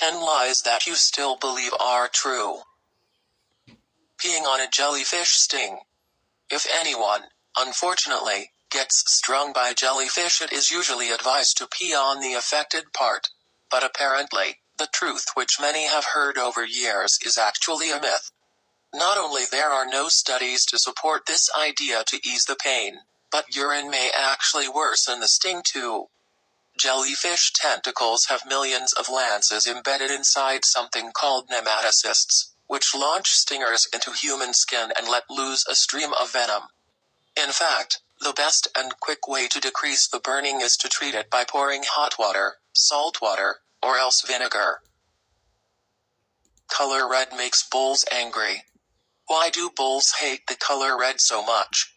10 lies that you still believe are true. Peeing on a jellyfish sting. If anyone, unfortunately, gets stung by jellyfish, it is usually advised to pee on the affected part. But apparently, the truth which many have heard over years is actually a myth. Not only there are no studies to support this idea to ease the pain, but urine may actually worsen the sting too. Jellyfish tentacles have millions of lances embedded inside something called nematocysts, which launch stingers into human skin and let loose a stream of venom. In fact, the best and quick way to decrease the burning is to treat it by pouring hot water, salt water, or else vinegar. Color red makes bulls angry. Why do bulls hate the color red so much?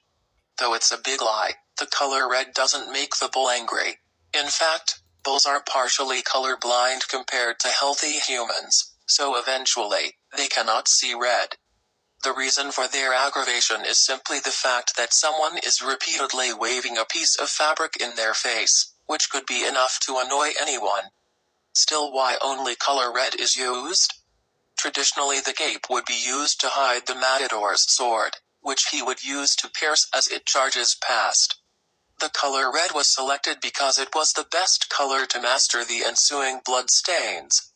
Though it's a big lie, the color red doesn't make the bull angry. In fact, bulls are partially colorblind compared to healthy humans, so eventually, they cannot see red. The reason for their aggravation is simply the fact that someone is repeatedly waving a piece of fabric in their face, which could be enough to annoy anyone. Still, why only color red is used? Traditionally, the cape would be used to hide the matador's sword, which he would use to pierce as it charges past. The color red was selected because it was the best color to master the ensuing blood stains.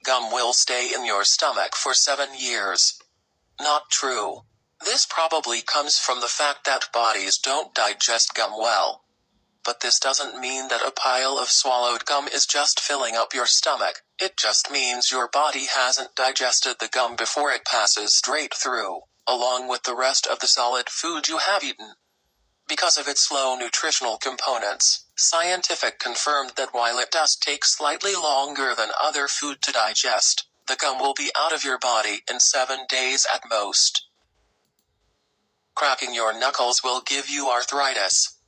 Gum will stay in your stomach for 7 years. Not true. This probably comes from the fact that bodies don't digest gum well. But this doesn't mean that a pile of swallowed gum is just filling up your stomach. It just means your body hasn't digested the gum before it passes straight through, along with the rest of the solid food you have eaten. Because of its low nutritional components, scientific confirmed that while it does take slightly longer than other food to digest, the gum will be out of your body in 7 days at most. Cracking your knuckles will give you arthritis.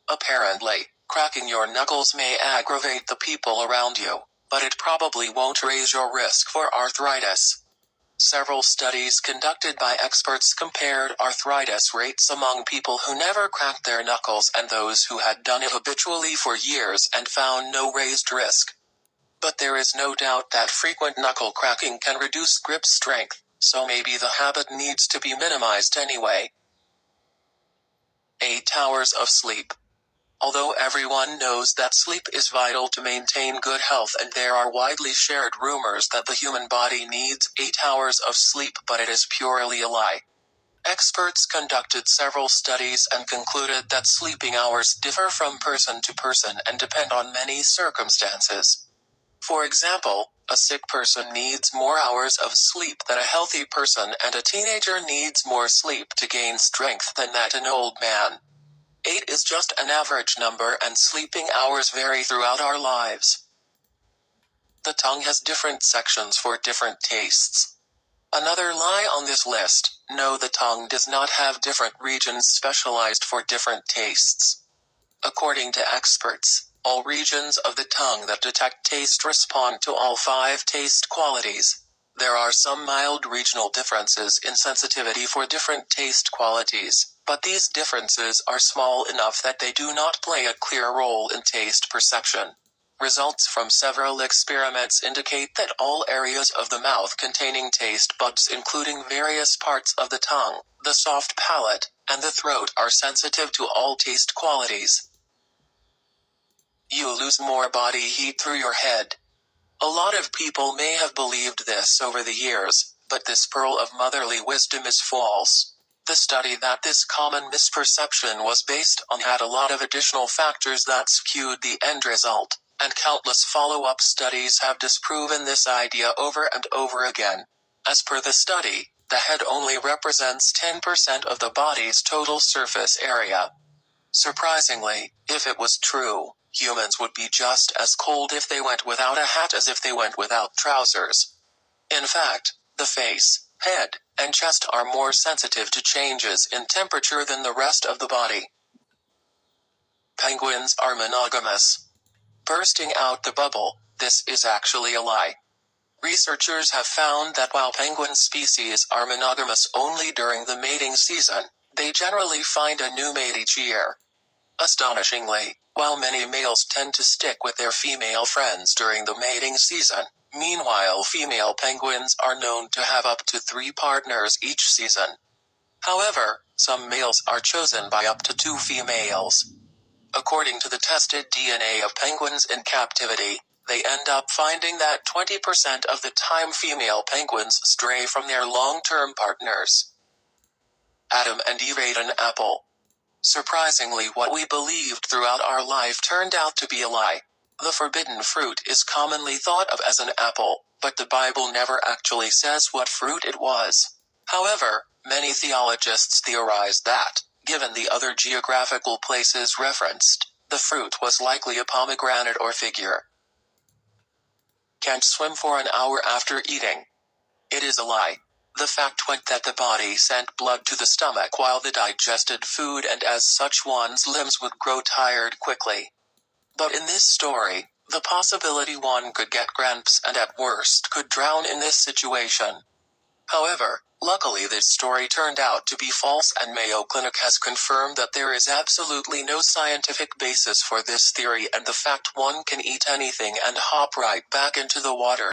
Apparently, cracking your knuckles may aggravate the people around you, but it probably won't raise your risk for arthritis. Several studies conducted by experts compared arthritis rates among people who never cracked their knuckles and those who had done it habitually for years and found no raised risk. But there is no doubt that frequent knuckle cracking can reduce grip strength, so maybe the habit needs to be minimized anyway. 8 hours of sleep. Although everyone knows that sleep is vital to maintain good health and there are widely shared rumors that the human body needs 8 hours of sleep, but it is purely a lie. Experts conducted several studies and concluded that sleeping hours differ from person to person and depend on many circumstances. For example, a sick person needs more hours of sleep than a healthy person, and a teenager needs more sleep to gain strength than that an old man. 8 is just an average number, and sleeping hours vary throughout our lives. The tongue has different sections for different tastes. Another lie on this list: no, the tongue does not have different regions specialized for different tastes. According to experts, all regions of the tongue that detect taste respond to all 5 taste qualities. There are some mild regional differences in sensitivity for different taste qualities, but these differences are small enough that they do not play a clear role in taste perception. Results from several experiments indicate that all areas of the mouth containing taste buds, including various parts of the tongue, the soft palate, and the throat, are sensitive to all taste qualities. You lose more body heat through your head. A lot of people may have believed this over the years, but this pearl of motherly wisdom is false. The study that this common misperception was based on had a lot of additional factors that skewed the end result, and countless follow-up studies have disproven this idea over and over again. As per the study, the head only represents 10% of the body's total surface area. Surprisingly, if it was true, humans would be just as cold if they went without a hat as if they went without trousers. In fact, the face, head, and chest are more sensitive to changes in temperature than the rest of the body. Penguins are monogamous. Bursting out the bubble, this is actually a lie. Researchers have found that while penguin species are monogamous only during the mating season, they generally find a new mate each year. Astonishingly, While many males tend to stick with their female friends during the mating season, meanwhile female penguins are known to have up to 3 partners each season. However, some males are chosen by up to 2 females. According to the tested DNA of penguins in captivity, they end up finding that 20% of the time female penguins stray from their long-term partners. Adam and Eve ate an apple. Surprisingly, what we believed throughout our life turned out to be a lie. The forbidden fruit is commonly thought of as an apple, but the Bible never actually says what fruit it was. However, many theologists theorized that, given the other geographical places referenced, the fruit was likely a pomegranate or figure. Can't swim for an hour after eating. It is a lie. The fact was that the body sent blood to the stomach while they digested food, and as such one's limbs would grow tired quickly. But in this story, the possibility one could get cramps and at worst could drown in this situation. However, luckily this story turned out to be false, and Mayo Clinic has confirmed that there is absolutely no scientific basis for this theory and the fact one can eat anything and hop right back into the water.